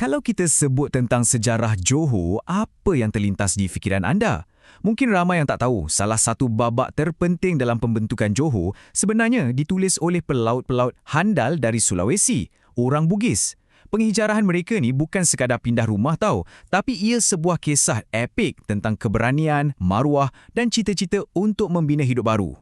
Kalau kita sebut tentang sejarah Johor, apa yang terlintas di fikiran anda? Mungkin ramai yang tak tahu, salah satu babak terpenting dalam pembentukan Johor sebenarnya ditulis oleh pelaut-pelaut handal dari Sulawesi, orang Bugis. Penghijrahan mereka ni bukan sekadar pindah rumah tau, tapi ia sebuah kisah epik tentang keberanian, maruah dan cita-cita untuk membina hidup baru.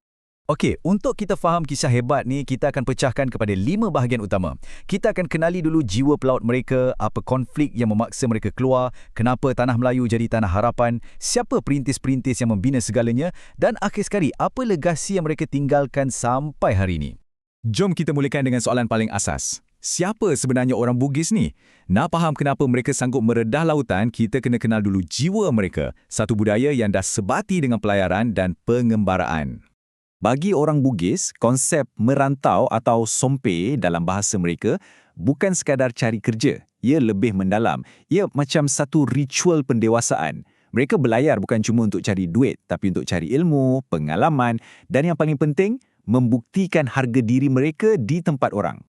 Okey, untuk kita faham kisah hebat ni, kita akan pecahkan kepada 5 bahagian utama. Kita akan kenali dulu jiwa pelaut mereka, apa konflik yang memaksa mereka keluar, kenapa Tanah Melayu jadi Tanah Harapan, siapa perintis-perintis yang membina segalanya, dan akhir sekali, apa legasi yang mereka tinggalkan sampai hari ini. Jom kita mulakan dengan soalan paling asas. Siapa sebenarnya orang Bugis ni? Nak faham kenapa mereka sanggup meredah lautan, kita kena kenal dulu jiwa mereka, satu budaya yang dah sebati dengan pelayaran dan pengembaraan. Bagi orang Bugis, konsep merantau atau sompe dalam bahasa mereka bukan sekadar cari kerja. Ia lebih mendalam. Ia macam satu ritual pendewasaan. Mereka berlayar bukan cuma untuk cari duit, tapi untuk cari ilmu, pengalaman dan yang paling penting, membuktikan harga diri mereka di tempat orang.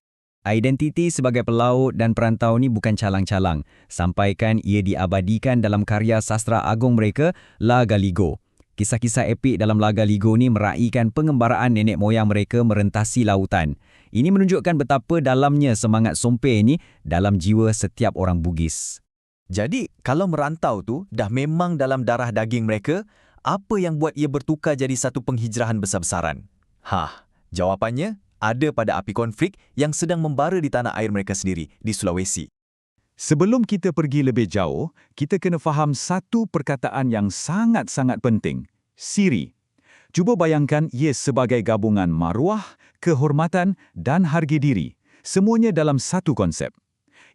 Identiti sebagai pelaut dan perantau ni bukan calang-calang. Sampaikan ia diabadikan dalam karya sastra agung mereka, La Galigo. Kisah-kisah epik dalam Laga Ligo ni meraihkan pengembaraan nenek moyang mereka merentasi lautan. Ini menunjukkan betapa dalamnya semangat sompe ini dalam jiwa setiap orang Bugis. Jadi, kalau merantau tu dah memang dalam darah daging mereka, apa yang buat ia bertukar jadi satu penghijrahan besar-besaran? Jawapannya ada pada api konflik yang sedang membara di tanah air mereka sendiri, di Sulawesi. Sebelum kita pergi lebih jauh, kita kena faham satu perkataan yang sangat-sangat penting, siri. Cuba bayangkan ia sebagai gabungan maruah, kehormatan dan harga diri. Semuanya dalam satu konsep.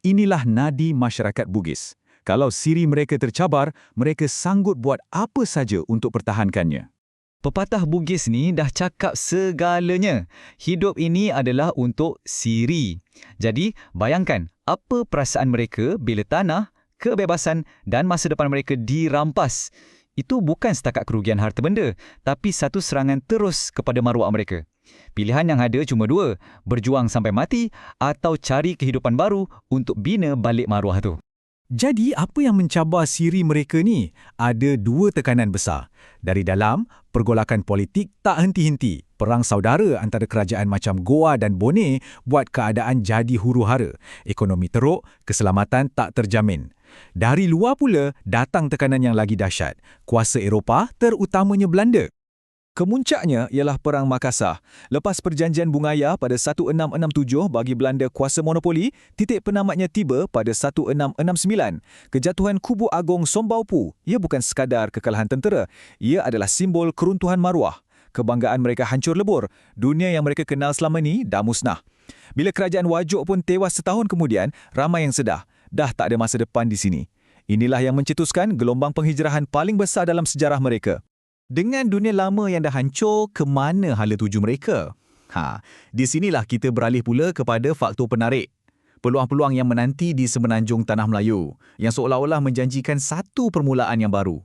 Inilah nadi masyarakat Bugis. Kalau siri mereka tercabar, mereka sanggup buat apa saja untuk pertahankannya. Pepatah Bugis ni dah cakap segalanya. Hidup ini adalah untuk siri. Jadi, bayangkan apa perasaan mereka bila tanah, kebebasan dan masa depan mereka dirampas. Itu bukan setakat kerugian harta benda, tapi satu serangan terus kepada maruah mereka. Pilihan yang ada cuma dua, berjuang sampai mati atau cari kehidupan baru untuk bina balik maruah tu. Jadi, apa yang mencabar siri mereka ni? Ada dua tekanan besar. Dari dalam, pergolakan politik tak henti-henti. Perang saudara antara kerajaan macam Goa dan Boneh buat keadaan jadi huru-hara. Ekonomi teruk, keselamatan tak terjamin. Dari luar pula, datang tekanan yang lagi dahsyat. Kuasa Eropah, terutamanya Belanda. Kemuncaknya ialah Perang Makassar. Lepas perjanjian Bungaya pada 1667 bagi Belanda kuasa monopoli, titik penamatnya tiba pada 1669. Kejatuhan Kubu Agong Sombaupu, ia bukan sekadar kekalahan tentera, ia adalah simbol keruntuhan maruah. Kebanggaan mereka hancur lebur. Dunia yang mereka kenal selama ni dah musnah. Bila kerajaan Wajuk pun tewas setahun kemudian, ramai yang sedar, dah tak ada masa depan di sini. Inilah yang mencetuskan gelombang penghijrahan paling besar dalam sejarah mereka. Dengan dunia lama yang dah hancur, ke mana hala tuju mereka? Di sinilah kita beralih pula kepada faktor penarik. Peluang-peluang yang menanti di semenanjung Tanah Melayu, yang seolah-olah menjanjikan satu permulaan yang baru.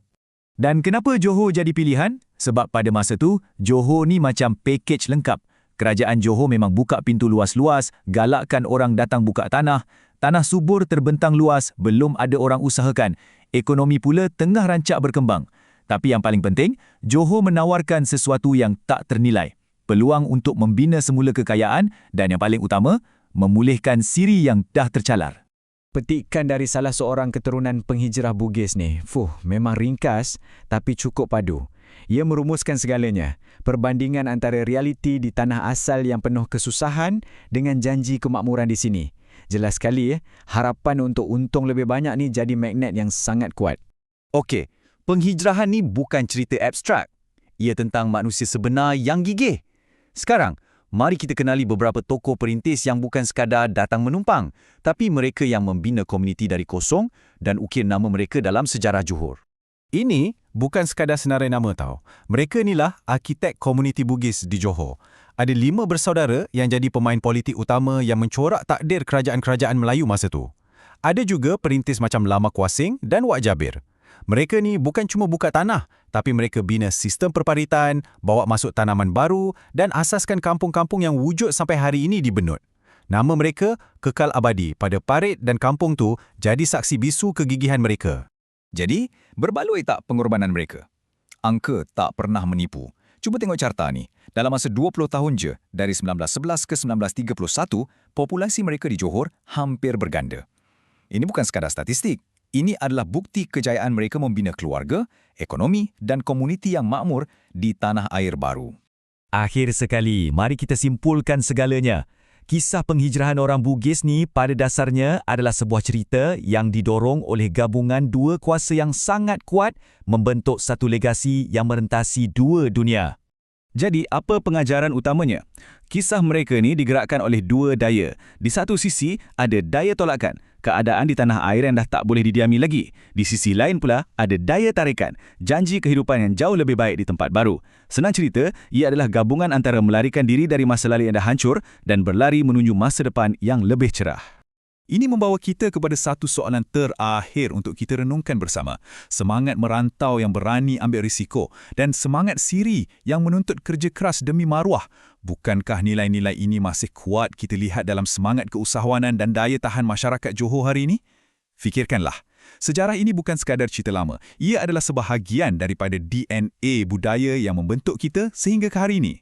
Dan kenapa Johor jadi pilihan? Sebab pada masa tu, Johor ni macam pakej lengkap. Kerajaan Johor memang buka pintu luas-luas, galakkan orang datang buka tanah. Tanah subur terbentang luas, belum ada orang usahakan. Ekonomi pula tengah rancak berkembang. Tapi yang paling penting, Johor menawarkan sesuatu yang tak ternilai. Peluang untuk membina semula kekayaan dan yang paling utama, memulihkan siri yang dah tercalar. Petikan dari salah seorang keturunan penghijrah Bugis ni, memang ringkas tapi cukup padu. Ia merumuskan segalanya, perbandingan antara realiti di tanah asal yang penuh kesusahan dengan janji kemakmuran di sini. Jelas sekali, harapan untuk untung lebih banyak ni jadi magnet yang sangat kuat. Okey. Penghijrahan ni bukan cerita abstrak. Ia tentang manusia sebenar yang gigih. Sekarang, mari kita kenali beberapa tokoh perintis yang bukan sekadar datang menumpang, tapi mereka yang membina komuniti dari kosong dan ukir nama mereka dalam sejarah Johor. Ini bukan sekadar senarai nama tau. Mereka inilah arkitek komuniti Bugis di Johor. Ada 5 bersaudara yang jadi pemain politik utama yang mencorak takdir kerajaan-kerajaan Melayu masa tu. Ada juga perintis macam Lama Kuasing dan Wak Jabir. Mereka ni bukan cuma buka tanah, tapi mereka bina sistem perparitan, bawa masuk tanaman baru dan asaskan kampung-kampung yang wujud sampai hari ini di Benut. Nama mereka kekal abadi pada parit dan kampung tu jadi saksi bisu kegigihan mereka. Jadi, berbaloi tak pengorbanan mereka? Angka tak pernah menipu. Cuba tengok carta ni. Dalam masa 20 tahun je, dari 1911 ke 1931, populasi mereka di Johor hampir berganda. Ini bukan sekadar statistik. Ini adalah bukti kejayaan mereka membina keluarga, ekonomi dan komuniti yang makmur di tanah air baru. Akhir sekali, mari kita simpulkan segalanya. Kisah penghijrahan orang Bugis ni pada dasarnya adalah sebuah cerita yang didorong oleh gabungan dua kuasa yang sangat kuat membentuk satu legasi yang merentasi dua dunia. Jadi, apa pengajaran utamanya? Kisah mereka ni digerakkan oleh dua daya. Di satu sisi, ada daya tolakan, keadaan di tanah air yang dah tak boleh didiami lagi. Di sisi lain pula, ada daya tarikan, janji kehidupan yang jauh lebih baik di tempat baru. Senang cerita, ia adalah gabungan antara melarikan diri dari masa lalu yang dah hancur dan berlari menuju masa depan yang lebih cerah. Ini membawa kita kepada satu soalan terakhir untuk kita renungkan bersama. Semangat merantau yang berani ambil risiko dan semangat siri yang menuntut kerja keras demi maruah. Bukankah nilai-nilai ini masih kuat kita lihat dalam semangat keusahawanan dan daya tahan masyarakat Johor hari ini? Fikirkanlah, sejarah ini bukan sekadar cerita lama. Ia adalah sebahagian daripada DNA budaya yang membentuk kita sehingga ke hari ini.